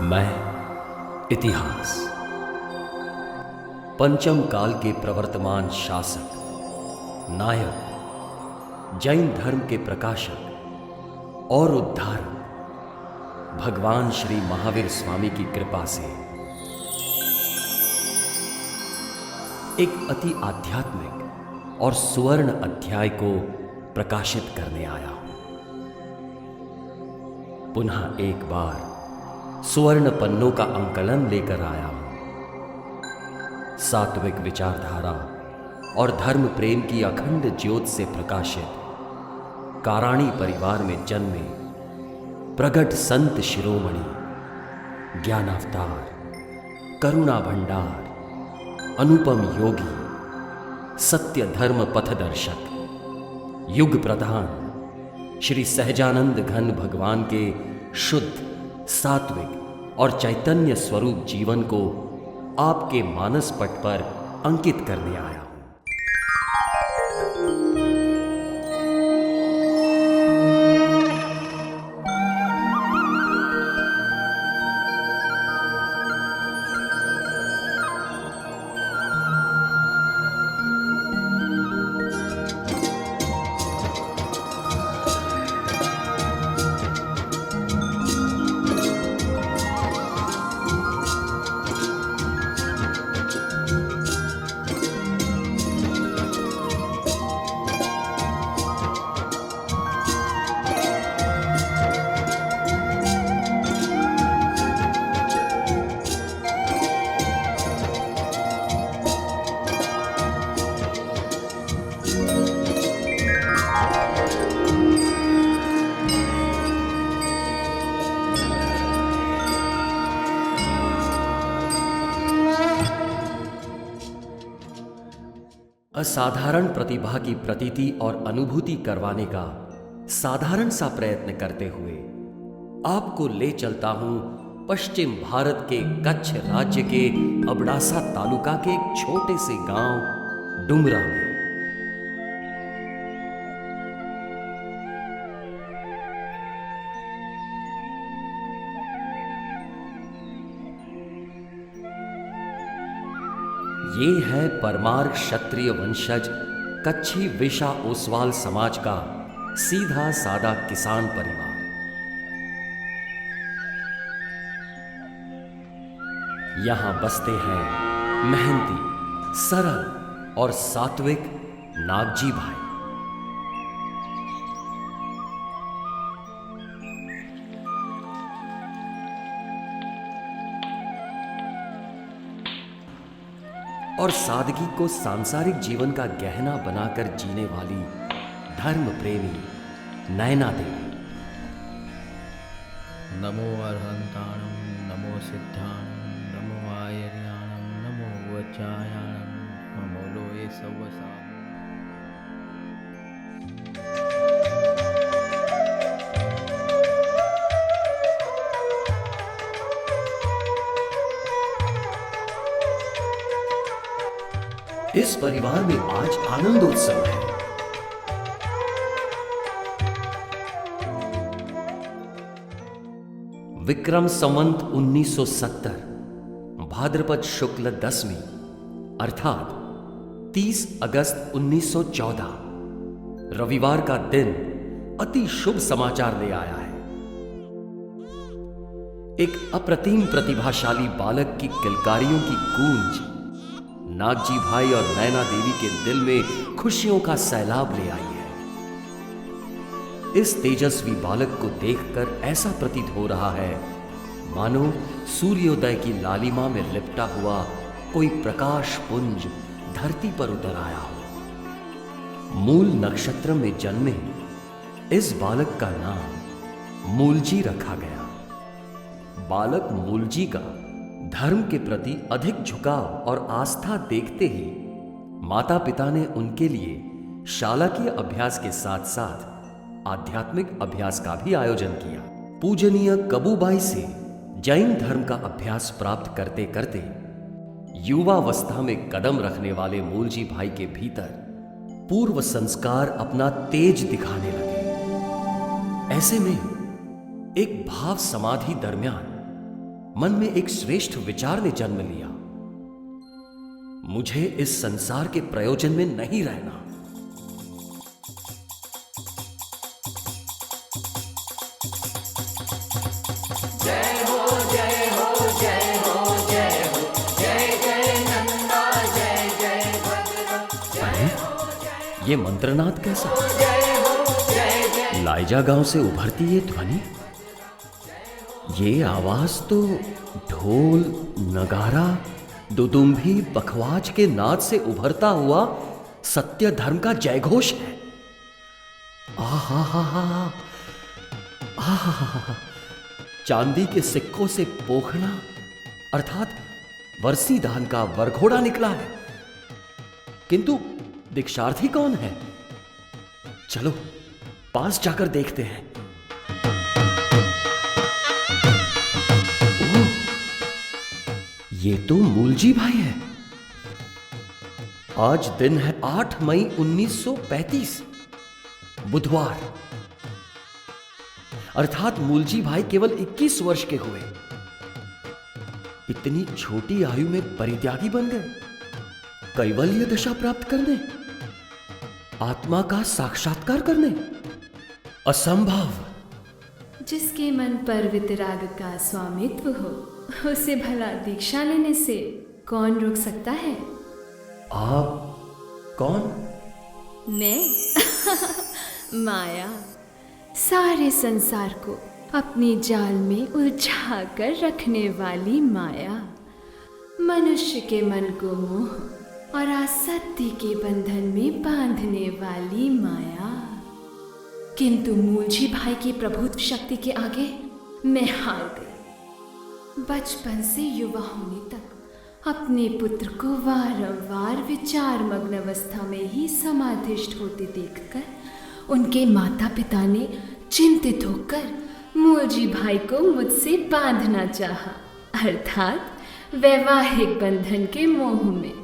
मैं इतिहास पंचम काल के प्रवर्तमान शासक, नायक, जैन धर्म के प्रकाशक और उद्धारक भगवान श्री महावीर स्वामी की कृपा से एक अति आध्यात्मिक और सुवर्ण अध्याय को प्रकाशित करने आया हूं। पुनः एक बार सुवर्ण पन्नों का अंकलन लेकर आया हूं। सात्विक विचारधारा और धर्म प्रेम की अखंड ज्योत से प्रकाशित काराणी परिवार में जन्मे प्रगट संत शिरोमणि, ज्ञानावतार, करुणा भंडार, अनुपम योगी, सत्य धर्म पथदर्शक, युग प्रधान श्री सहजानंद घन भगवान के शुद्ध, सात्विक और चैतन्य स्वरूप जीवन को आपके मानस पट पर अंकित करने आया हूं। असाधारण प्रतिभा की प्रतीति और अनुभूति करवाने का साधारण सा प्रयत्न करते हुए आपको ले चलता हूं पश्चिम भारत के कच्छ राज्य के अबडासा तालुका के एक छोटे से गांव डुमरा में। ये है परमार क्षत्रिय वंशज कच्छी विशा ओसवाल समाज का सीधा सादा किसान परिवार। यहां बसते हैं मेहनती, सरल और सात्विक नागजी भाई। और सादगी को सांसारिक जीवन का गहना बनाकर जीने वाली धर्म प्रेमी नैना देवी। नमो अर्हंताणं, नमो सिद्धाणं, नमो आयर्याणं, नमो वचायाणं, नमो लोये सवसा। इस परिवार में आज आनंदोत्सव है। विक्रम संवत 1970 भाद्रपद शुक्ल दशमी अर्थात 30 अगस्त 1914 रविवार का दिन अति शुभ समाचार ले आया है। एक अप्रतिम प्रतिभाशाली बालक की किलकारियों की गूंज नागजी भाई और नैना देवी के दिल में खुशियों का सैलाब ले आई है। इस तेजस्वी बालक को देखकर ऐसा प्रतीत हो रहा है मानो सूर्योदय की लालिमा में लिपटा हुआ कोई प्रकाश पुंज धरती पर उतर आया हो। मूल नक्षत्र में जन्मे इस बालक का नाम मूलजी रखा गया। बालक मूलजी का धर्म के प्रति अधिक झुकाव और आस्था देखते ही माता पिता ने उनके लिए शालाकीय अभ्यास के साथ साथ आध्यात्मिक अभ्यास का भी आयोजन किया। पूजनीय कबूबाई से जैन धर्म का अभ्यास प्राप्त करते करते युवावस्था में कदम रखने वाले मूलजी भाई के भीतर पूर्व संस्कार अपना तेज दिखाने लगे। ऐसे में एक भाव समाधि दरमियान मन में एक श्रेष्ठ विचार ने जन्म लिया। मुझे इस संसार के प्रयोजन में नहीं रहना। जय हो जय हो जय हो जय हो जय जय नंदा जय जय भद्रा जय हो। ये मंत्रनाद कैसा? जय हो जय जय। लाइजा गांव से उभरती ये ध्वनि, ये आवाज तो ढोल, नगारा, दुदुम्भी, बखवाज के नाद से उभरता हुआ सत्य धर्म का जयघोष है। आहा हा हा हा, चांदी के सिक्कों से पोखना अर्थात वर्सी दान का वरघोड़ा निकला है। किंतु दीक्षार्थी कौन है? चलो पास जाकर देखते हैं। ये तो मूलजी भाई है। आज दिन है 8 मई 1935, बुधवार, अर्थात मूलजी भाई केवल 21 वर्ष के हुए। इतनी छोटी आयु में परित्यागी बन गए, कैवल्य दशा प्राप्त करने, आत्मा का साक्षात्कार करने। असंभव। जिसके मन पर वितराग का स्वामित्व हो, उसे भला दीक्षा लेने से कौन रोक सकता है? आप कौन? मैं माया, सारे संसार को अपनी जाल में उलझा कर रखने वाली माया, मनुष्य के मन को मोह और असत्य के बंधन में बांधने वाली माया। किंतु मूलजी भाई की प्रभुत्व शक्ति के आगे मैं हार गई। बचपन से युवा होने तक अपने पुत्र को वारंवार विचार मग्न अवस्था में ही समाधिष्ठ होते देखकर उनके माता पिता ने चिंतित होकर मूलजी भाई को मुझसे बांधना चाहा, अर्थात वैवाहिक बंधन के मोह में।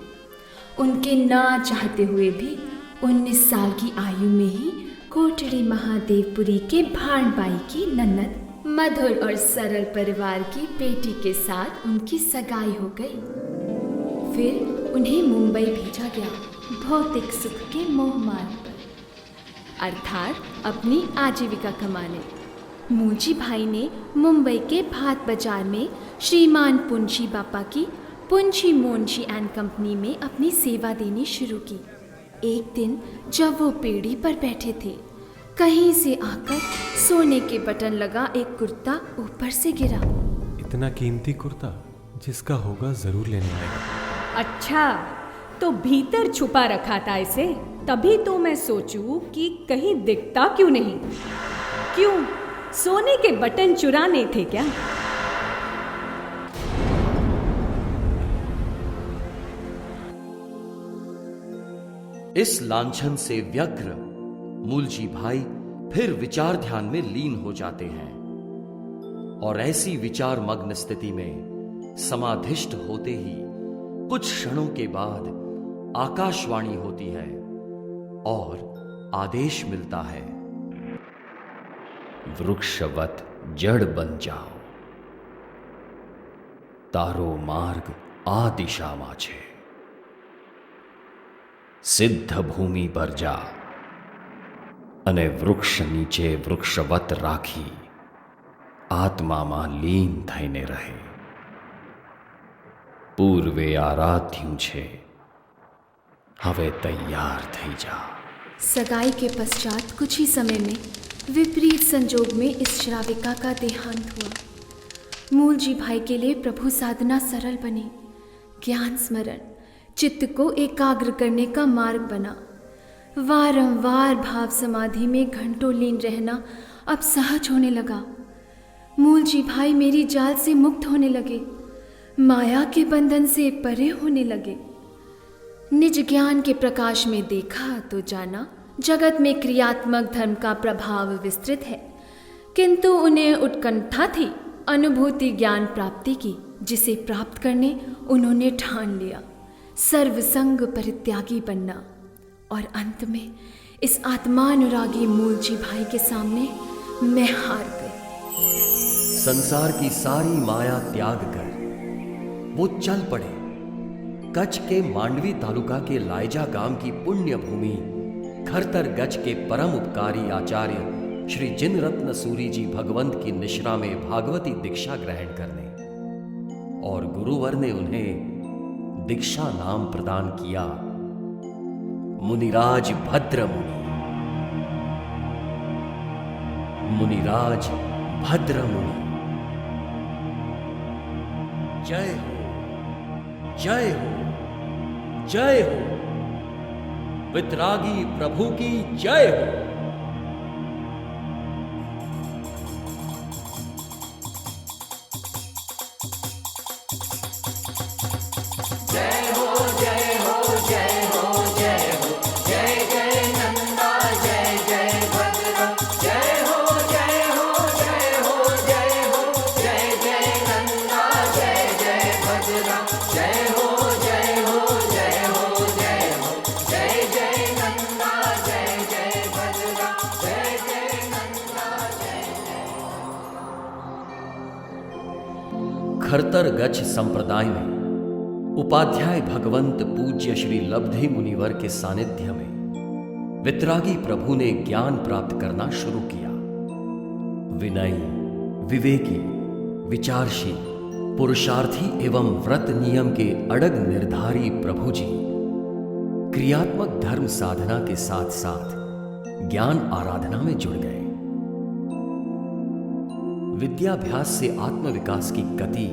उनके ना चाहते हुए भी 19 साल की आयु में ही कोटड़ी महादेवपुरी के भाणबाई की ननद मधुर और सरल परिवार की बेटी के साथ उनकी सगाई हो गई। फिर उन्हें मुंबई भेजा गया भौतिक सुख के मोह मार्ग पर, अर्थात अपनी आजीविका कमाने। मूलजी भाई ने मुंबई के भात बाजार में श्रीमान पुंछी बापा की पुंछी मोंछी एंड कंपनी में अपनी सेवा देनी शुरू की। एक दिन जब वो पेड़ी पर बैठे थे, कहीं से आकर सोने के बटन लगा एक कुर्ता ऊपर से गिरा। इतना कीमती कुर्ता जिसका होगा जरूर लेने आएगा। अच्छा, तो भीतर छुपा रखा था इसे, तभी तो मैं सोचूं कि कहीं दिखता क्यों नहीं। क्यों, सोने के बटन चुराने थे क्या? इस लांछन से व्यग्र मूलजी भाई फिर विचार ध्यान में लीन हो जाते हैं और ऐसी विचार मग्न स्थिति में समाधिष्ठ होते ही कुछ क्षणों के बाद आकाशवाणी होती है और आदेश मिलता है, वृक्षवत जड़ बन जाओ, तारो मार्ग आ दिशा माझे, सिद्ध भूमि पर जा અને વૃક્ષ નીચે વૃક્ષવત રાખી આત્મામાં લીન થઈને રહે. પૂર્વે આરાધ્યું છે, હવે તૈયાર થઈ જા. सगाई के पश्चात कुछ ही समय में विपरीत संजोग में इस श्राविका का देहांत हुआ। मूलजी भाई के लिए प्रभु साधना सरल बनी, ज्ञान स्मरण चित्त को एकाग्र करने का मार्ग बना। वारंवार भाव समाधि में घंटों लीन रहना अब सहज होने लगा। मूलजी भाई मेरी जाल से मुक्त होने लगे, माया के बंधन से परे होने लगे। निज ज्ञान के प्रकाश में देखा तो जाना जगत में क्रियात्मक धर्म का प्रभाव विस्तृत है, किंतु उन्हें उत्कंठा थी अनुभूति ज्ञान प्राप्ति की, जिसे प्राप्त करने उन्होंने ठान लिया सर्वसंग परित्यागी बनना। और अंत में इस आत्मानुरागी मूलजी भाई के सामने मैं हार गई। संसार की सारी माया त्याग कर वो चल पड़े कच्छ के मांडवी तालुका के लायजा गांव की पुण्य भूमि खरतर गच्छ के परम उपकारी आचार्य श्री जिन रत्न सूरी जी भगवंत की निश्रा में भागवती दीक्षा ग्रहण करने, और गुरुवर ने उन्हें दीक्षा नाम प्रदान किया मुनिराज भद्र मुनि। मुनिराज भद्र मुनि। जय हो, जय हो, जय हो। वितरागी प्रभु की जय हो। जय हो जय हो जय हो जय हो, जय जय नंदा जय जय भद्रा। जय हो जय हो जय हो जय हो, जय जय नंदा जय जय भद्रा। जय हो जय हो जय हो जय हो, जय जय नंदा जय जय भद्रा। जय जय नंदा जय जय। खरतर गच्छ संप्रदाय में उपाध्याय भगवंत पूज्य श्री लब्धि मुनिवर के सानिध्य में वितरागी प्रभु ने ज्ञान प्राप्त करना शुरू किया। विनयी, विवेकी, विचारशील, पुरुषार्थी एवं व्रत नियम के अड़ग निर्धारी प्रभु जी क्रियात्मक धर्म साधना के साथ साथ ज्ञान आराधना में जुड़ गए। विद्याभ्यास से आत्मविकास की गति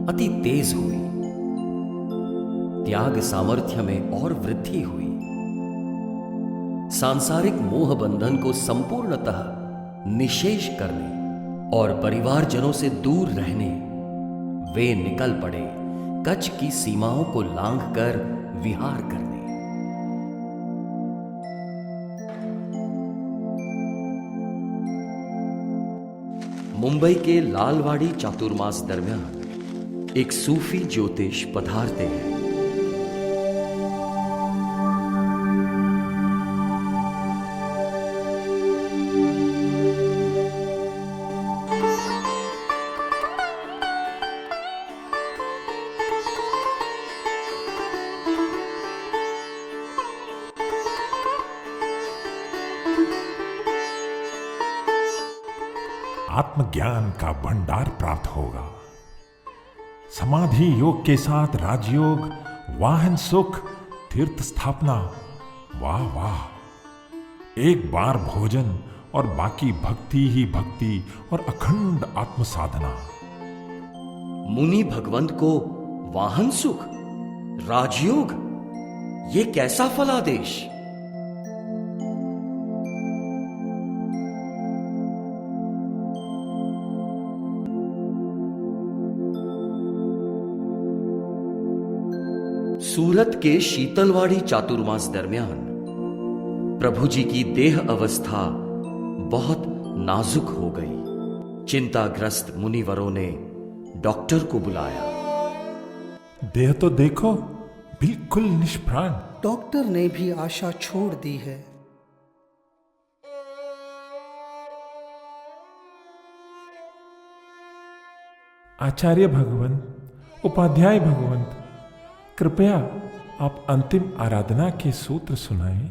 अति तेज हुई। त्याग सामर्थ्य में और वृद्धि हुई। सांसारिक मोह बंधन को संपूर्णतः निशेष करने और परिवारजनों से दूर रहने वे निकल पड़े कच्छ की सीमाओं को लांघकर विहार करने। मुंबई के लालवाड़ी चातुर्मास दरमियान एक सूफी ज्योतिष पधारते हैं। आत्मज्ञान का भंडार प्राप्त होगा। समाधि योग के साथ राजयोग, वाहन सुख, तीर्थ स्थापना। वाह वाह। एक बार भोजन और बाकी भक्ति ही भक्ति और अखंड आत्म साधना। मुनि भगवंत को वाहन सुख, राजयोग, ये कैसा फलादेश। सूरत के शीतलवाड़ी चातुर्मास दरमियान प्रभु जी की देह अवस्था बहुत नाजुक हो गई। चिंताग्रस्त मुनिवरों ने डॉक्टर को बुलाया। देह तो देखो, बिल्कुल निष्प्राण। डॉक्टर ने भी आशा छोड़ दी है। आचार्य भगवंत, उपाध्याय भगवंत, कृपया आप अंतिम आराधना के सूत्र सुनाएं।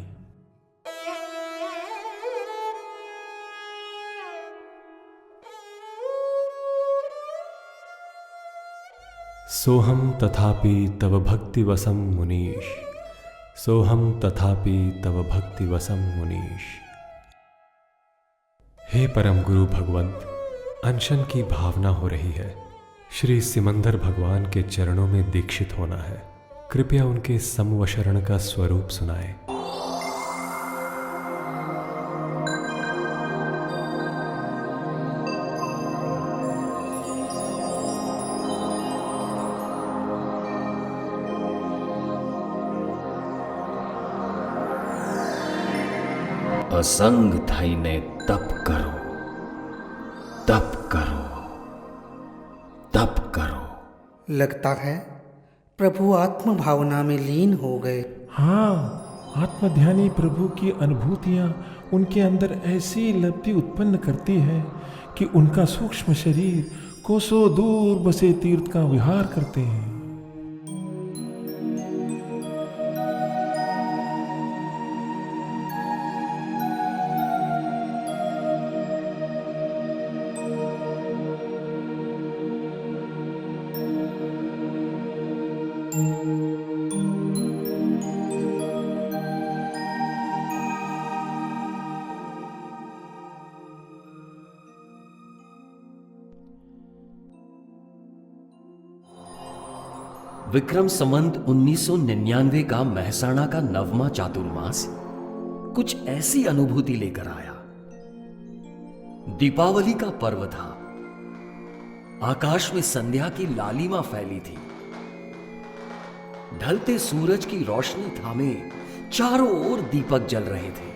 सोहम तथापि तव भक्ति वसम मुनीश, सोहम तथापि तव भक्ति वसम मुनीश। हे परम गुरु भगवंत, अनशन की भावना हो रही है। श्री सिमंदर भगवान के चरणों में दीक्षित होना है। कृपया उनके समवशरण का स्वरूप सुनाएं। असंग थईने तप करो, तप करो, तप करो। लगता है प्रभु आत्म भावना में लीन हो गए। हाँ, आत्मध्यानी प्रभु की अनुभूतियां उनके अंदर ऐसी लब्धि उत्पन्न करती है कि उनका सूक्ष्म शरीर कोसों दूर बसे तीर्थ का विहार करते हैं। विक्रम संवत 1999 का महसाणा का नवमा चातुर्मास कुछ ऐसी अनुभूति लेकर आया। दीपावली का पर्व था। आकाश में संध्या की लालिमा फैली थी। ढलते सूरज की रोशनी थामे चारों ओर दीपक जल रहे थे।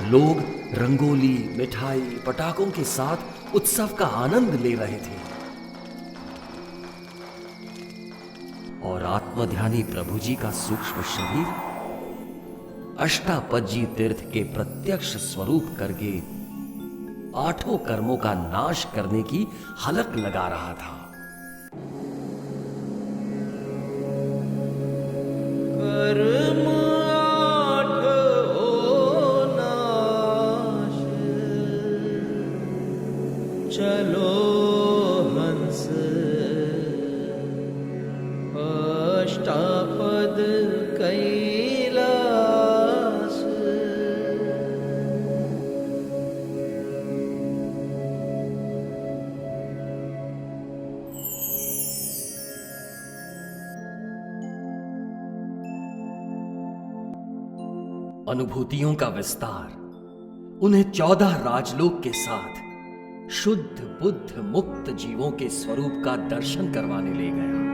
लोग रंगोली, मिठाई, पटाखों के साथ उत्सव का आनंद ले रहे थे और आत्मध्यानी प्रभु जी का सूक्ष्म शरीर अष्टापज्जी तीर्थ के प्रत्यक्ष स्वरूप करके आठों कर्मों का नाश करने की हलक लगा रहा था। कर्म आठ हो नाश, चलो हंस अष्टापद कैलाश। अनुभूतियों का विस्तार उन्हें 14 राजलोक के साथ शुद्ध बुद्ध मुक्त जीवों के स्वरूप का दर्शन करवाने ले गया।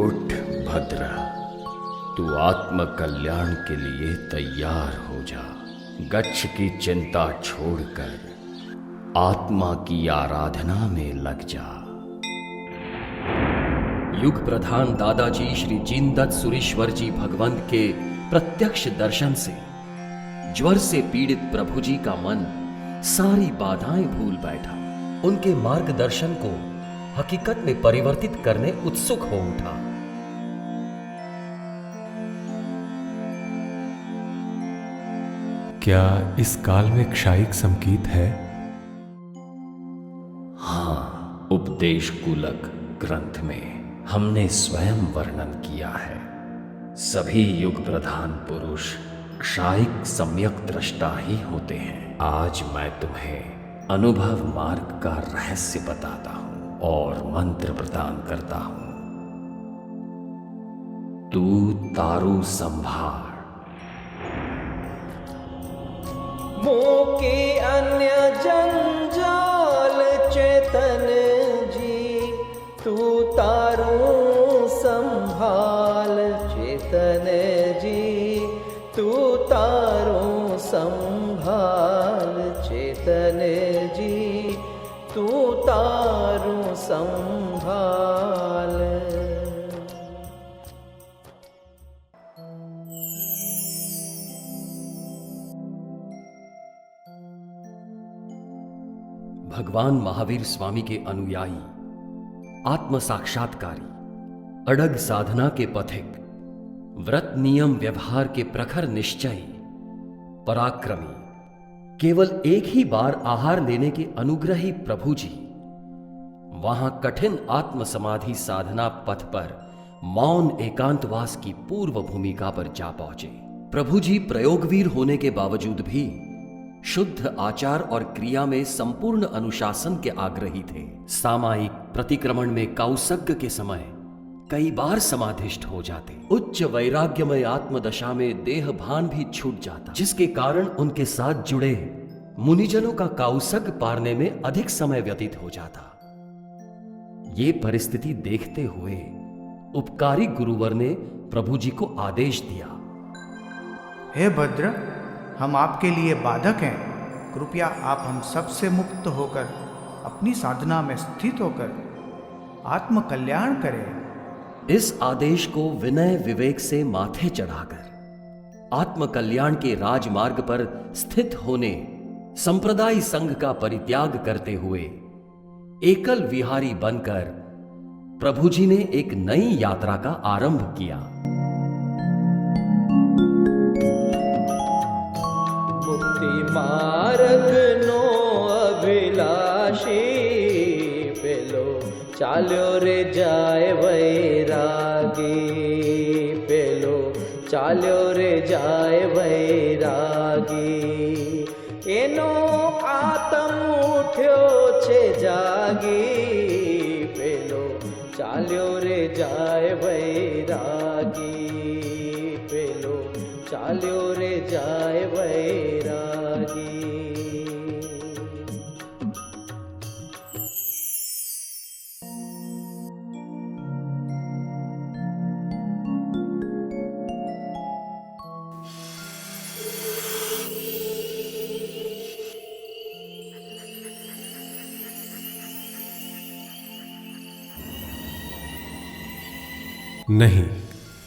उठ भद्र, तू आत्म कल्याण के लिए तैयार हो जा। गच्छ की चिंता छोड़कर आत्मा की आराधना में लग जा। युग प्रधान दादाजी श्री जीनदत्त सुरीश्वर जी भगवंत के प्रत्यक्ष दर्शन से ज्वर से पीड़ित प्रभु जी का मन सारी बाधाएं भूल बैठा। उनके मार्गदर्शन को हकीकत में परिवर्तित करने उत्सुक हो उठा। क्या इस काल में क्षायिक संकीत है? हाँ, उपदेश कूलक ग्रंथ में हमने स्वयं वर्णन किया है। सभी युग प्रधान पुरुष क्षायिक सम्यक दृष्टा ही होते हैं। आज मैं तुम्हें अनुभव मार्ग का रहस्य बताता हूं और मंत्र प्रदान करता हूं। तू तारू संभार, मोके अन्य जंजाल चेतन जी, तू तारू संभाल चेतन जी, तू तारू संभाल चेतन जी, तू तारू संभाल। भगवान महावीर स्वामी के अनुयायी, आत्म साक्षात्कारी, अड़ग साधना के पथिक, व्रत नियम व्यवहार के प्रखर निश्चयी, पराक्रमी, केवल एक ही बार आहार लेने के अनुग्रही प्रभु जी वहां कठिन आत्म समाधि साधना पथ पर मौन एकांतवास की पूर्व भूमिका पर जा पहुंचे। प्रभु जी प्रयोगवीर होने के बावजूद भी शुद्ध आचार और क्रिया में संपूर्ण अनुशासन के आग्रही थे। सामायिक प्रतिक्रमण में काउसग्ग के समय कई बार समाधिष्ठ हो जाते। उच्च वैराग्यमय आत्मदशा में देह भान भी छूट जाता, जिसके कारण उनके साथ जुड़े मुनिजनों का काउसग्ग पारने में अधिक समय व्यतीत हो जाता। ये परिस्थिति देखते हुए उपकारी गुरुवर ने प्रभु जी को आदेश दिया, हे भद्र, हम आपके लिए बाधक हैं। कृपया आप हम सब से मुक्त होकर अपनी साधना में स्थित होकर आत्म कल्याण करे। इस आदेश को विनय विवेक से माथे चढ़ाकर आत्म कल्याण के राजमार्ग पर स्थित होने संप्रदाय संघ का परित्याग करते हुए एकल विहारी बनकर प्रभु जी ने एक नई यात्रा का आरंभ किया। मुक्ति मार्ग नो अभिलाषी पेलो चाल्यो रे जाय वैरागी, पेलो चाल्यो रे जाय वैरागी। एनो आत्म उठ्यो छे जागी, पेलो चाल्यो रे जाय वैरागी, पेलो चाल्यो रे जाय वैरागी। नहीं,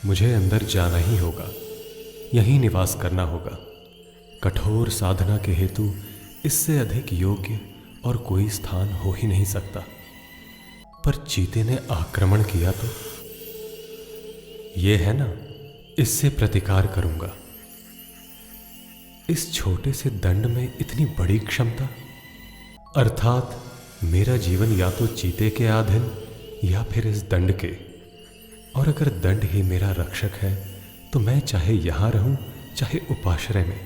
मुझे अंदर जाना ही होगा, यहीं निवास करना होगा। कठोर साधना के हेतु इससे अधिक योग्य और कोई स्थान हो ही नहीं सकता। पर चीते ने आक्रमण किया तो यह है ना, इससे प्रतिकार करूंगा। इस छोटे से दंड में इतनी बड़ी क्षमता, अर्थात मेरा जीवन या तो चीते के अधीन या फिर इस दंड के। और अगर दंड ही मेरा रक्षक है तो मैं चाहे यहां रहूं चाहे उपाश्रय में,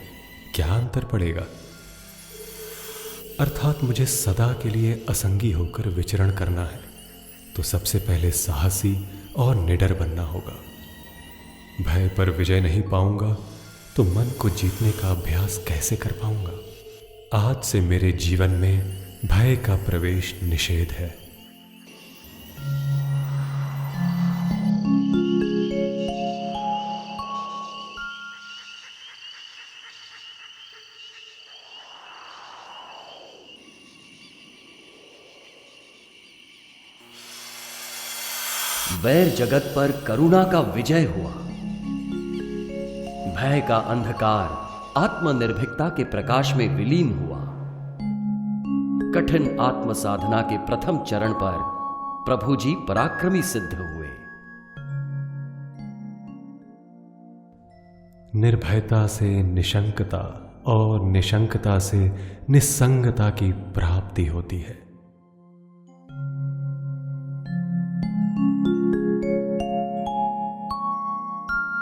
क्या अंतर पड़ेगा। अर्थात मुझे सदा के लिए असंगी होकर विचरण करना है तो सबसे पहले साहसी और निडर बनना होगा। भय पर विजय नहीं पाऊंगा तो मन को जीतने का अभ्यास कैसे कर पाऊंगा। आज से मेरे जीवन में भय का प्रवेश निषेध है। वैर जगत पर करुणा का विजय हुआ। भय का अंधकार आत्मनिर्भीकता के प्रकाश में विलीन हुआ। कठिन आत्म साधना के प्रथम चरण पर प्रभु जी पराक्रमी सिद्ध हुए। निर्भयता से निशंकता और निशंकता से निस्संगता की प्राप्ति होती है।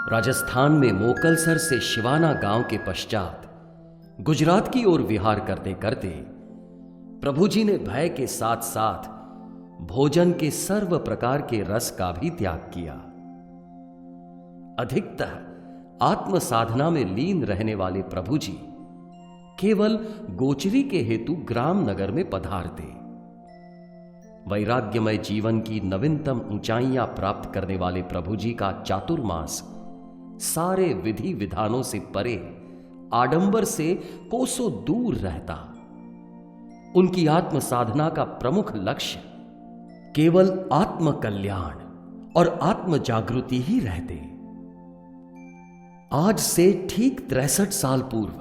राजस्थान में मोकलसर से शिवाना गांव के पश्चात गुजरात की ओर विहार करते करते प्रभु जी ने भय के साथ साथ भोजन के सर्व प्रकार के रस का भी त्याग किया। अधिकतर आत्म साधना में लीन रहने वाले प्रभु जी केवल गोचरी के हेतु ग्राम नगर में पधारते। वैराग्यमय जीवन की नवीनतम ऊंचाइयां प्राप्त करने वाले प्रभु जी का चातुर्मास सारे विधि विधानों से परे आडंबर से कोसों दूर रहता। उनकी आत्म साधना का प्रमुख लक्ष्य केवल आत्म कल्याण और आत्म जागृति ही रहते। आज से ठीक 63 साल पूर्व,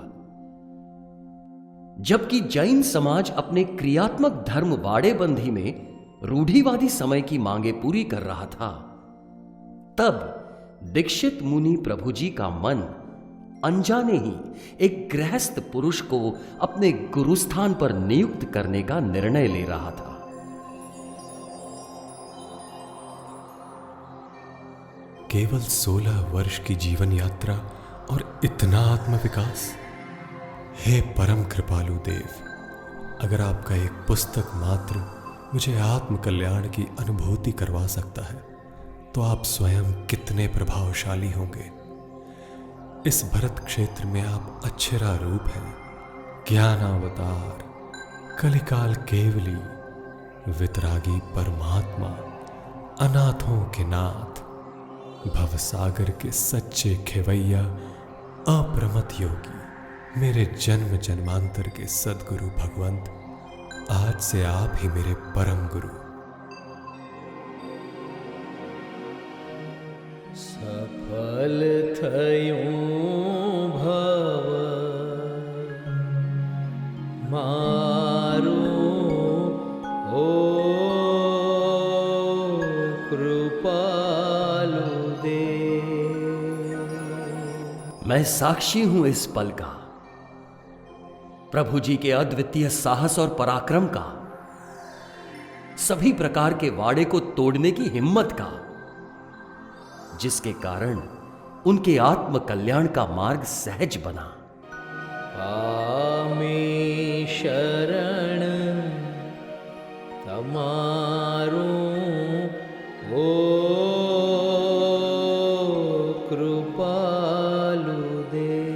जबकि जैन समाज अपने क्रियात्मक धर्म बाड़ेबंदी में रूढ़िवादी समय की मांगे पूरी कर रहा था, तब दीक्षित मुनि प्रभु जी का मन अनजाने ही एक गृहस्थ पुरुष को अपने गुरुस्थान पर नियुक्त करने का निर्णय ले रहा था। केवल 16 वर्ष की जीवन यात्रा और इतना आत्मविकास। हे परम कृपालु देव, अगर आपका एक पुस्तक मात्र मुझे आत्म कल्याण की अनुभूति करवा सकता है तो आप स्वयं कितने प्रभावशाली होंगे। इस भरत क्षेत्र में आप अक्षरा रूप हैं, ज्ञानावतार, कलिकाल केवली, वितरागी परमात्मा, अनाथों के नाथ, भवसागर के सच्चे खेवैया, अप्रमत योगी, मेरे जन्म जन्मांतर के सद्गुरु भगवंत, आज से आप ही मेरे परम गुरु। फल थयूं भव मारू ओ कृपालु देव। मैं साक्षी हूं इस पल का, प्रभु जी के अद्वितीय साहस और पराक्रम का, सभी प्रकार के वाड़े को तोड़ने की हिम्मत का, जिसके कारण उनके आत्म कल्याण का मार्ग सहज बना। पामी शरण तमारू ओ कृपालु देव।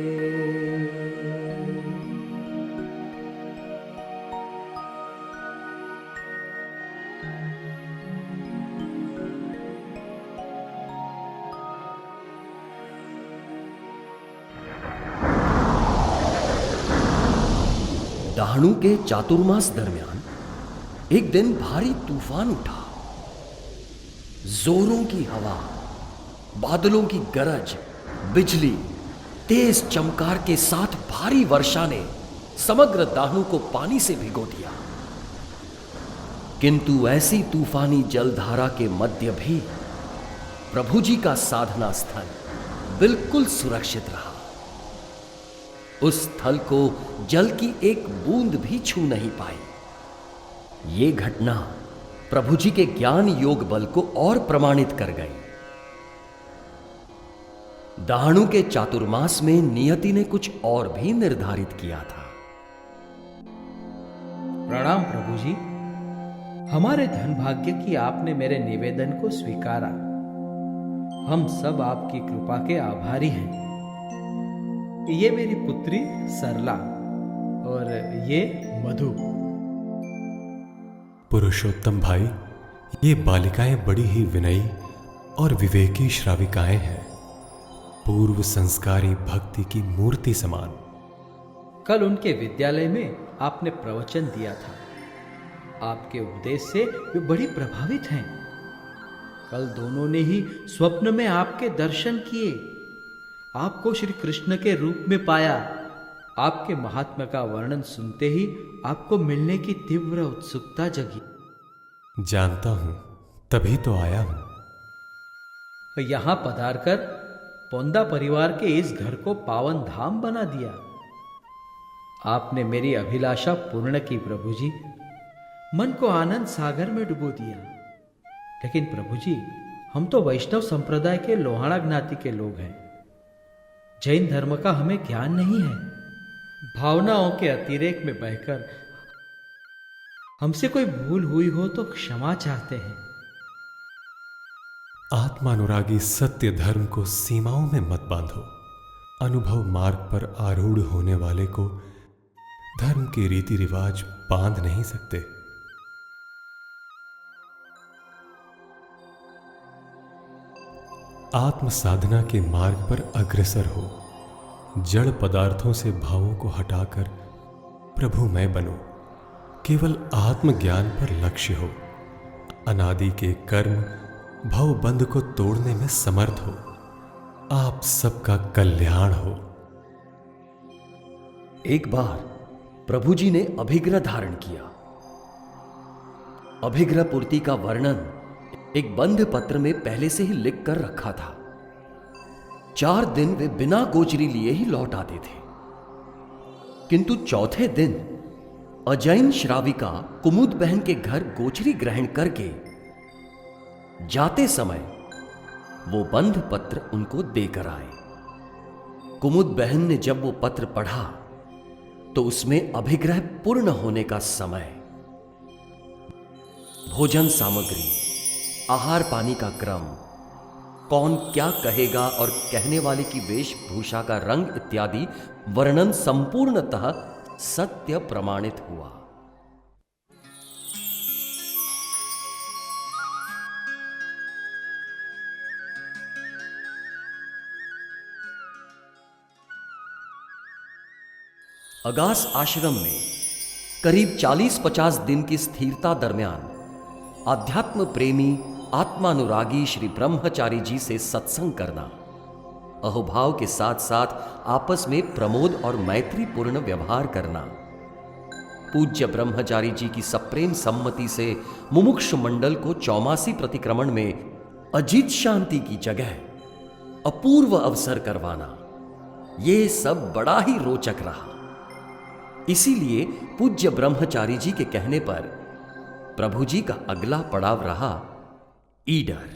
दाहणु के चातुर्मास दरमियान एक दिन भारी तूफान उठा। जोरों की हवा, बादलों की गरज, बिजली, तेज चमकार के साथ भारी वर्षा ने समग्र दाहणु को पानी से भिगो दिया। किंतु ऐसी तूफानी जलधारा के मध्य भी प्रभु जी का साधना स्थल बिल्कुल सुरक्षित रहा। उस स्थल को जल की एक बूंद भी छू नहीं पाई। ये घटना प्रभु जी के ज्ञान योग बल को और प्रमाणित कर गई। दाहणु के चातुर्मास में नियति ने कुछ और भी निर्धारित किया था। प्रणाम प्रभु जी, हमारे धन भाग्य की आपने मेरे निवेदन को स्वीकारा। हम सब आपकी कृपा के आभारी हैं। ये मेरी पुत्री सरला और ये मधु। पुरुषोत्तम भाई, ये बालिकाएं बड़ी ही विनयी और विवेकी श्राविकाएं हैं, पूर्व संस्कारी भक्ति की मूर्ति समान। कल उनके विद्यालय में आपने प्रवचन दिया था। आपके उपदेश से वे बड़ी प्रभावित हैं। कल दोनों ने ही स्वप्न में आपके दर्शन किए, आपको श्री कृष्ण के रूप में पाया। आपके महात्मा का वर्णन सुनते ही आपको मिलने की तीव्र उत्सुकता जगी। जानता हूं, तभी तो आया हूं। यहां पधारकर पोंदा परिवार के इस घर को पावन धाम बना दिया। आपने मेरी अभिलाषा पूर्ण की प्रभु जी, मन को आनंद सागर में डुबो दिया। लेकिन प्रभु जी, हम तो वैष्णव संप्रदाय के लोहाड़ा ज्ञाति के लोग हैं। जैन धर्म का हमें ज्ञान नहीं है। भावनाओं के अतिरेक में बहकर हमसे कोई भूल हुई हो तो क्षमा चाहते हैं। आत्मानुरागी सत्य धर्म को सीमाओं में मत बांधो। अनुभव मार्ग पर आरूढ़ होने वाले को धर्म के रीति रिवाज बांध नहीं सकते। आत्म साधना के मार्ग पर अग्रसर हो। जड़ पदार्थों से भावों को हटाकर प्रभुमय बनो। केवल आत्मज्ञान पर लक्ष्य हो। अनादि के कर्म भवबंध को तोड़ने में समर्थ हो। आप सबका कल्याण हो। एक बार प्रभु जी ने अभिग्रह धारण किया। अभिग्रह पूर्ति का वर्णन एक बंध पत्र में पहले से ही लिख कर रखा था। 4 दिन वे बिना गोचरी लिए ही लौट आते थे। किंतु चौथे दिन अजैन श्राविका कुमुद बहन के घर गोचरी ग्रहण करके जाते समय वो बंध पत्र उनको देकर आए। कुमुद बहन ने जब वो पत्र पढ़ा तो उसमें अभिग्रह पूर्ण होने का समय, भोजन सामग्री, आहार पानी का क्रम, कौन क्या कहेगा और कहने वाले की वेशभूषा का रंग इत्यादि वर्णन संपूर्णतः सत्य प्रमाणित हुआ। अगास आश्रम में करीब 40-50 दिन की स्थिरता दरमियान आध्यात्म प्रेमी आत्मानुरागी श्री ब्रह्मचारी जी से सत्संग करना अहोभाव के साथ साथ आपस में प्रमोद और मैत्रीपूर्ण व्यवहार करना। पूज्य ब्रह्मचारी जी की सप्रेम सम्मति से मुमुक्षु मंडल को 84 प्रतिक्रमण में अजीत शांति की जगह अपूर्व अवसर करवाना, ये सब बड़ा ही रोचक रहा। इसीलिए पूज्य ब्रह्मचारी जी के कहने पर प्रभु जी का अगला पड़ाव रहा ईडर।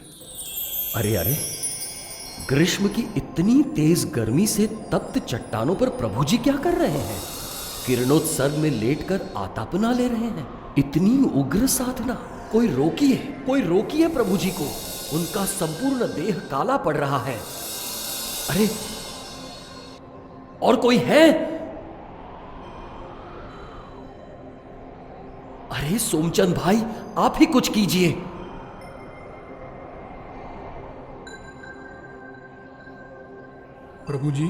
अरे अरे, ग्रीष्म की इतनी तेज गर्मी से तप्त चट्टानों पर प्रभु जी क्या कर रहे हैं? किरणोत्सर्ग में लेटकर आतापना ले रहे हैं। इतनी उग्र साधना, कोई रोकिए प्रभु जी को, उनका संपूर्ण देह काला पड़ रहा है। अरे, और कोई है? अरे सोमचंद भाई, आप ही कुछ कीजिए। प्रभु जी,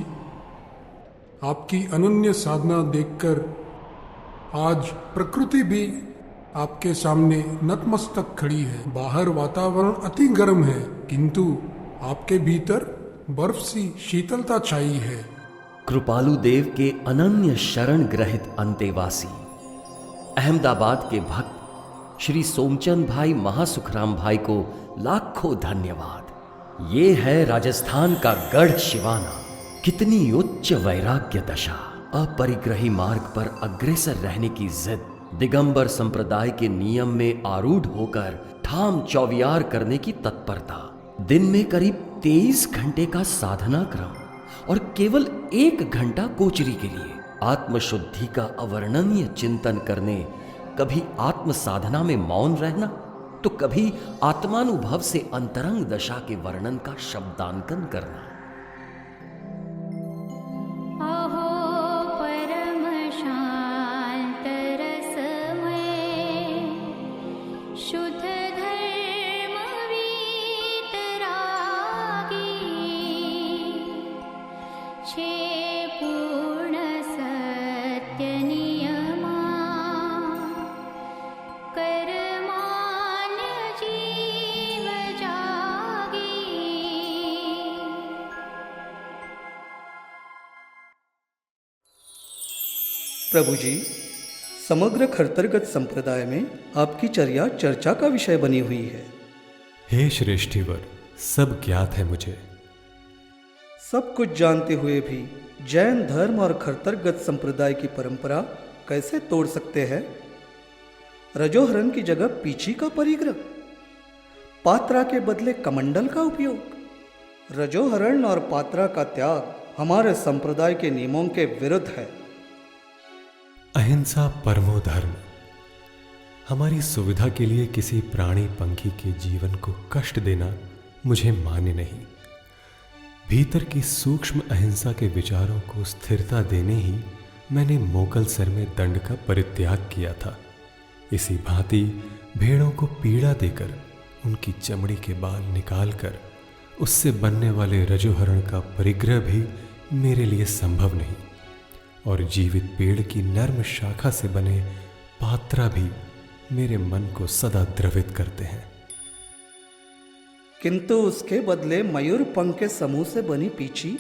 आपकी अनन्य साधना देखकर आज प्रकृति भी आपके सामने नतमस्तक खड़ी है। बाहर वातावरण अति गर्म है, किंतु आपके भीतर बर्फ सी शीतलता छाई है। कृपालु देव के अनन्य शरण ग्रहित अंतेवासी अहमदाबाद के भक्त श्री सोमचंद भाई महासुखराम भाई को लाखों धन्यवाद। ये है राजस्थान का गढ़ शिवाना। कितनी उच्च वैराग्य दशा, अपरिग्रही मार्ग पर अग्रसर रहने की जिद, दिगंबर संप्रदाय के नियम में आरूढ़ होकर ठाम चौवियार करने की तत्परता, दिन में करीब 23 घंटे का साधना क्रम और केवल 1 घंटा कोचरी के लिए आत्मशुद्धि का अवर्णनीय चिंतन करने, कभी आत्म साधना में मौन रहना तो कभी आत्मानुभव से अंतरंग दशा के वर्णन का शब्दांकन करना। प्रभु जी, समग्र खरतरगत संप्रदाय में आपकी चर्या चर्चा का विषय बनी हुई है। हे श्रेष्ठीवर, सब ज्ञात है मुझे। सब कुछ जानते हुए भी जैन धर्म और खरतरगत संप्रदाय की परंपरा कैसे तोड़ सकते हैं? रजोहरण की जगह पीछी का परिग्रह, पात्रा के बदले कमंडल का उपयोग, रजोहरण और पात्रा का त्याग हमारे संप्रदाय के नियमों के विरुद्ध है। अहिंसा परमो धर्म। हमारी सुविधा के लिए किसी प्राणी पंखी के जीवन को कष्ट देना मुझे मान्य नहीं। भीतर की सूक्ष्म अहिंसा के विचारों को स्थिरता देने ही मैंने मोकलसर में दंड का परित्याग किया था। इसी भांति भेड़ों को पीड़ा देकर उनकी चमड़ी के बाल निकालकर उससे बनने वाले रजोहरण का परिग्रह भी मेरे लिए संभव नहीं, और जीवित पेड़ की नर्म शाखा से बने पात्रा भी मेरे मन को सदा द्रवित करते हैं। किंतु उसके बदले मयूर पंख के समूह से बनी पीछी?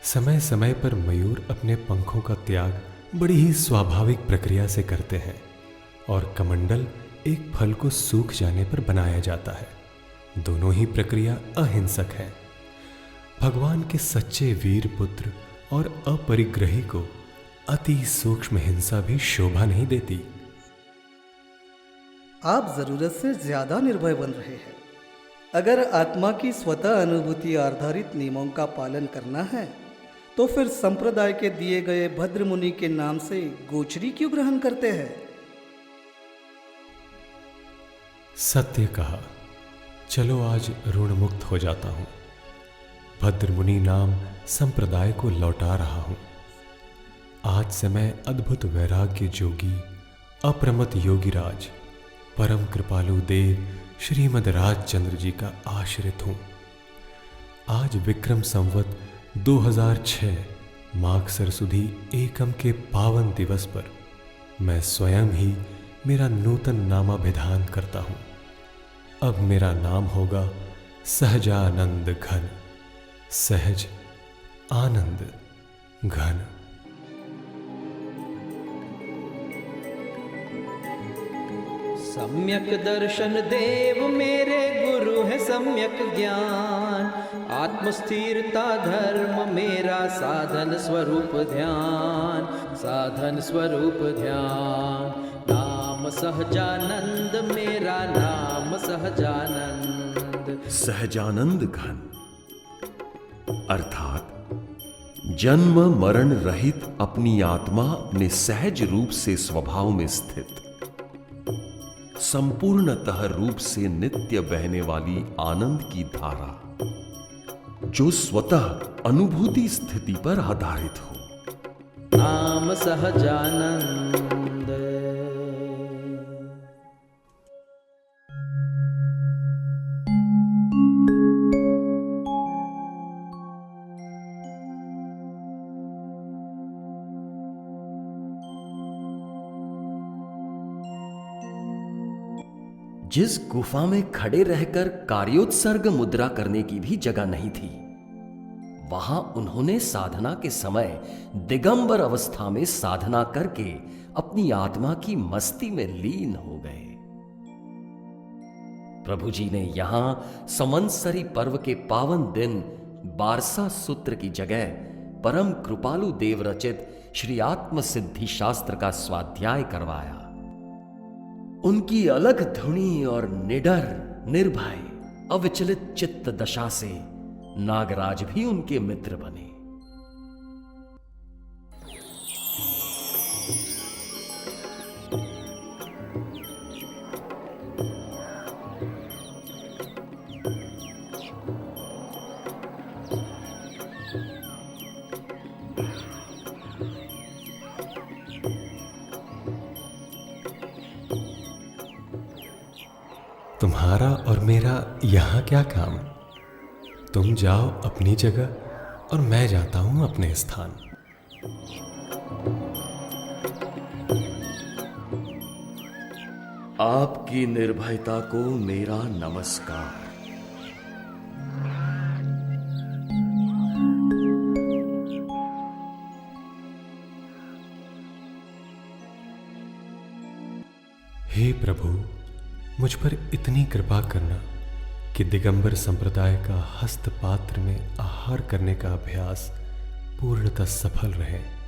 समय समय पर मयूर अपने पंखों का त्याग बड़ी ही स्वाभाविक प्रक्रिया से करते हैं, और कमंडल एक फल को सूख जाने पर बनाया जाता है। दोनों ही प्रक्रिया अहिंसक है। भगवान के सच्चे वीर पुत्र और अपरिग्रही को अति सूक्ष्म हिंसा भी शोभा नहीं देती। आप जरूरत से ज्यादा निर्भय बन रहे हैं। अगर आत्मा की स्वतः अनुभूति आधारित नियमों का पालन करना है तो फिर संप्रदाय के दिए गए भद्र मुनि के नाम से गोचरी क्यों ग्रहण करते हैं? सत्य कहा। चलो आज ऋण मुक्त हो जाता हूं। भद्र मुनि नाम संप्रदाय को लौटा रहा हूं। आज से मैं अद्भुत वैराग्य जोगी, अप्रमत योगीराज, परम कृपालु देव श्रीमद राजचंद्र जी का आश्रित हूं। आज विक्रम संवत 2006 माघ सरसुदी एकम के पावन दिवस पर मैं स्वयं ही मेरा नूतन नामाभिधान करता हूं। अब मेरा नाम होगा सहजानंद घन, सहज आनंद घन। सम्यक दर्शन देव मेरे गुरु है सम्यक ज्ञान, आत्मस्थिरता धर्म मेरा साधन स्वरूप ध्यान, साधन स्वरूप ध्यान। नाम सहजानंद मेरा नाम सहजानंद। सहजानंद घन अर्थात जन्म मरण रहित अपनी आत्मा अपने सहज रूप से स्वभाव में स्थित, संपूर्णतः रूप से नित्य बहने वाली आनंद की धारा, जो स्वतः अनुभूति स्थिति पर आधारित हो। नाम सहजानंद। जिस गुफा में खड़े रहकर कार्योत्सर्ग मुद्रा करने की भी जगह नहीं थी, वहां उन्होंने साधना के समय दिगंबर अवस्था में साधना करके अपनी आत्मा की मस्ती में लीन हो गए। प्रभु जी ने यहां संवत्सरी पर्व के पावन दिन बारसा सूत्र की जगह परम कृपालु देव रचित श्री आत्म सिद्धि शास्त्र का स्वाध्याय करवाया। उनकी अलग धुनी और निडर निर्भय अविचलित चित्त दशा से नागराज भी उनके मित्र बने। तुम्हारा और मेरा यहां क्या काम? तुम जाओ अपनी जगह और मैं जाता हूं अपने स्थान। आपकी निर्भयता को मेरा नमस्कार। हे प्रभु, मुझ पर इतनी कृपा करना कि दिगंबर संप्रदाय का हस्तपात्र में आहार करने का अभ्यास पूर्णतः सफल रहे।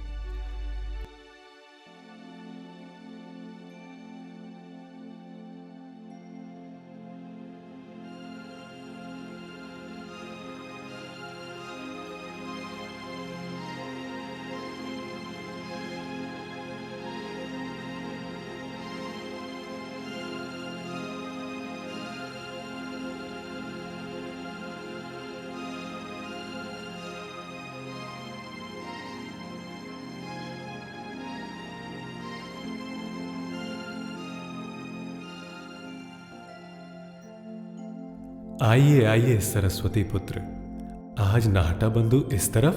आइए आइए सरस्वती पुत्र, आज नाहटा बंधु इस तरफ।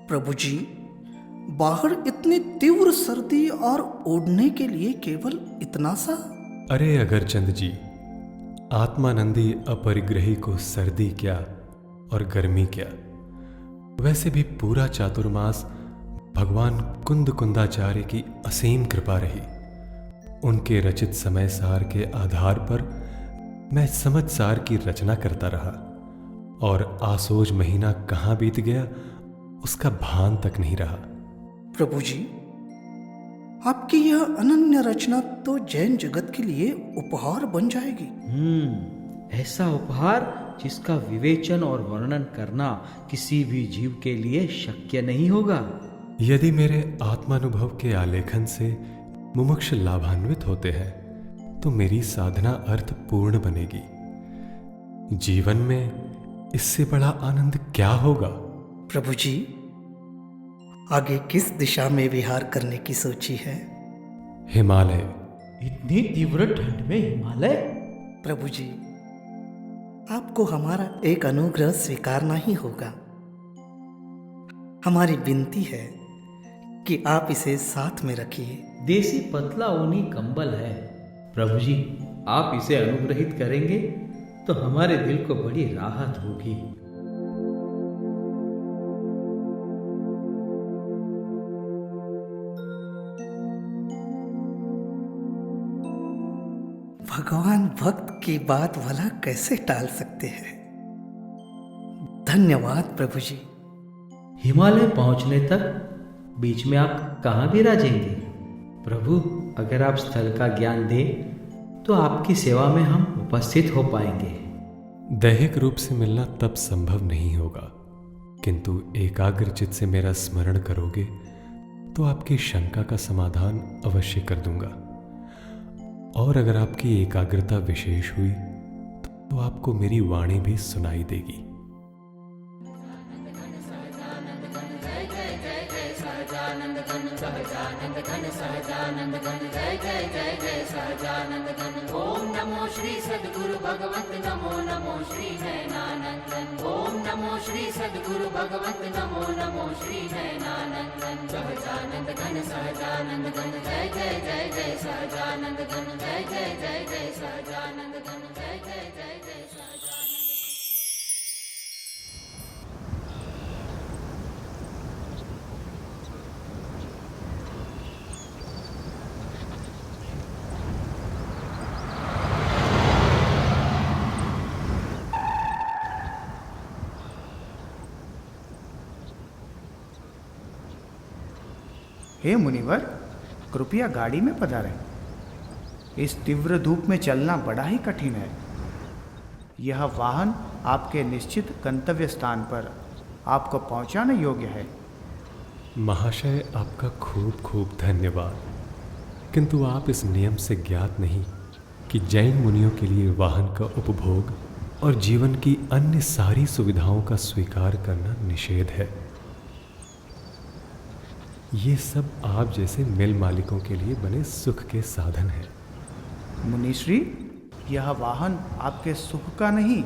प्रभु जी, बाहर इतनी तीव्र सर्दी और ओढ़ने के लिए केवल इतना सा? अरे अगर चंद जी, आत्मानंदी अपरिग्रही को सर्दी क्या और गर्मी क्या, वैसे भी पूरा चातुर्मास भगवान कुंद कुंदाचार्य की असीम कृपा रही। उनके रचित समय सार के आधार पर मैं समझ सार की रचना करता रहा और आसोज महीना कहां बीत गया उसका भान तक नहीं रहा। प्रभु जी, आपकी यह अनन्य रचना तो जैन जगत के लिए उपहार बन जाएगी। ऐसा उपहार जिसका विवेचन और वर्णन करना किसी भी जीव के लिए शक्य नहीं होगा। यदि मेरे आत्मानुभव के आलेखन से मुमुक्ष लाभान्वित होते हैं तो मेरी साधना अर्थ पूर्ण बनेगी। जीवन में इससे बड़ा आनंद क्या होगा? प्रभु जी, आगे किस दिशा में विहार करने की सोची है? हिमालय। इतनी तीव्र ठंड में हिमालय? प्रभु जी, आपको हमारा एक अनुग्रह स्वीकारना ही होगा। हमारी विनती है कि आप इसे साथ में रखिए। देसी पतला ऊनी कंबल है, प्रभु जी, आप इसे अनुग्रहित करेंगे तो हमारे दिल को बड़ी राहत होगी। भगवान भक्त की बात भला कैसे टाल सकते हैं। धन्यवाद प्रभु जी। हिमालय पहुंचने तक बीच में आप कहाँ विराजेंगे? प्रभु, अगर आप स्थल का ज्ञान दें तो आपकी सेवा में हम उपस्थित हो पाएंगे। दैहिक रूप से मिलना तब संभव नहीं होगा, किंतु एकाग्रचित से मेरा स्मरण करोगे तो आपकी शंका का समाधान अवश्य कर दूंगा। और अगर आपकी एकाग्रता विशेष हुई तो आपको मेरी वाणी भी सुनाई देगी। ओम नमो श्री सद्गुरु भगवत नमो नमो श्री नयनानंदन। ओम नमो श्री सद्गुरु भगवत नमो नमो श्री नयनानंदन। सहजानंद घन सहजानंद घन जय जय जय जय सहजानंद घन जय जय जय जय सहजानंद घन जय जय जय जय सहजानंद। हे मुनिवर, कृपया गाड़ी में पधारें। इस तीव्र धूप में चलना बड़ा ही कठिन है। यह वाहन आपके निश्चित गंतव्य स्थान पर आपको पहुंचाने योग्य है। महाशय, आपका खूब खूब धन्यवाद, किंतु आप इस नियम से ज्ञात नहीं कि जैन मुनियों के लिए वाहन का उपभोग और जीवन की अन्य सारी सुविधाओं का स्वीकार करना निषेध है। ये सब आप जैसे मिल मालिकों के लिए बने सुख के साधन हैं। मुनिश्री, यह वाहन आपके सुख का नहीं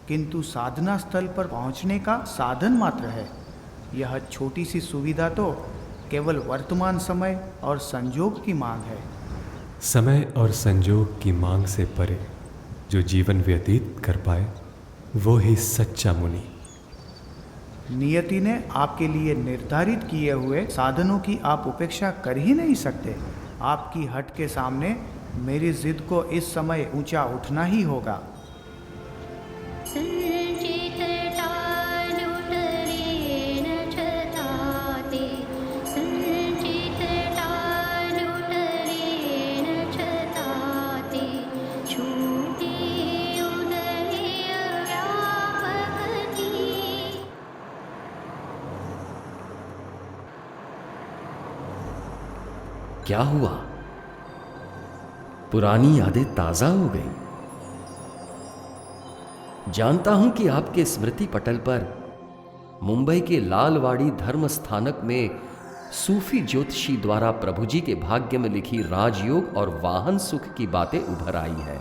किंतु साधना स्थल पर पहुंचने का साधन मात्र है। यह छोटी सी सुविधा तो केवल वर्तमान समय और संजोग की मांग है। समय और संजोग की मांग से परे जो जीवन व्यतीत कर पाए वो ही सच्चा मुनि। नियति ने आपके लिए निर्धारित किए हुए साधनों की आप उपेक्षा कर ही नहीं सकते। आपकी हट के सामने मेरी जिद को इस समय ऊंचा उठना ही होगा। क्या हुआ? पुरानी यादें ताजा हो गई। जानता हूं कि आपके स्मृति पटल पर मुंबई के लालवाड़ी धर्म स्थानक में सूफी ज्योतिषी द्वारा प्रभु जी के भाग्य में लिखी राजयोग और वाहन सुख की बातें उभर आई है।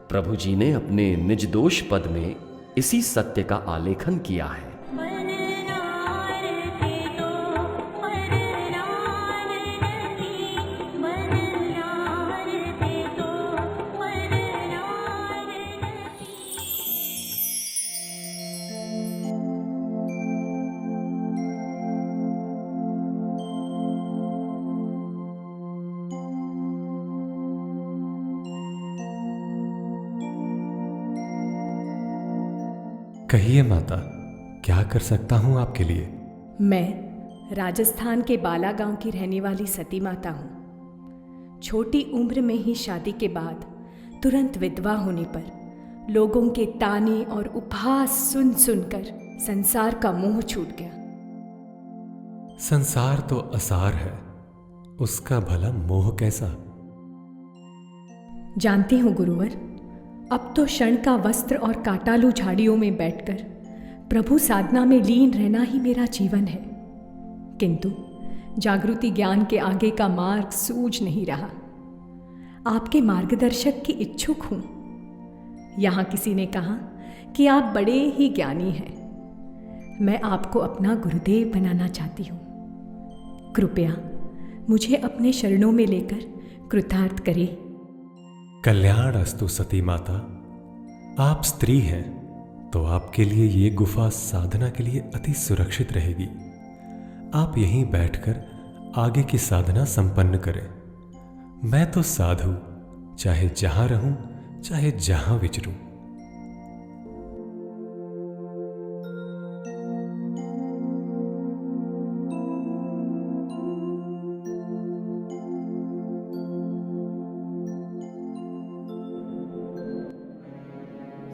प्रभु जी ने अपने निज दोष पद में इसी सत्य का आलेखन किया है। कहिए माता, क्या कर सकता हूं आपके लिए? मैं राजस्थान के बाला गांव की रहने वाली सती माता हूँ। छोटी उम्र में ही शादी के बाद तुरंत विधवा होने पर लोगों के ताने और उपहास सुन सुनकर संसार का मोह छूट गया। संसार तो असार है, उसका भला मोह कैसा? जानती हूँ गुरुवर, अब तो क्षण का वस्त्र और काटालू झाड़ियों में बैठकर प्रभु साधना में लीन रहना ही मेरा जीवन है। किंतु जागृति ज्ञान के आगे का मार्ग सूझ नहीं रहा। आपके मार्गदर्शक की इच्छुक हूं। यहाँ किसी ने कहा कि आप बड़े ही ज्ञानी हैं। मैं आपको अपना गुरुदेव बनाना चाहती हूँ। कृपया मुझे अपने शरणों में लेकर कृतार्थ करे। कल्याण अस्तु सती माता। आप स्त्री हैं तो आपके लिए ये गुफा साधना के लिए अति सुरक्षित रहेगी। आप यहीं बैठकर आगे की साधना संपन्न करें। मैं तो साधु, चाहे जहां रहूं चाहे जहां विचरूं।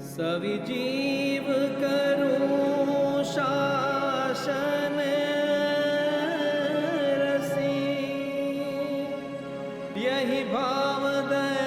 सविजीव करूं शासन रसी, यही भाव दया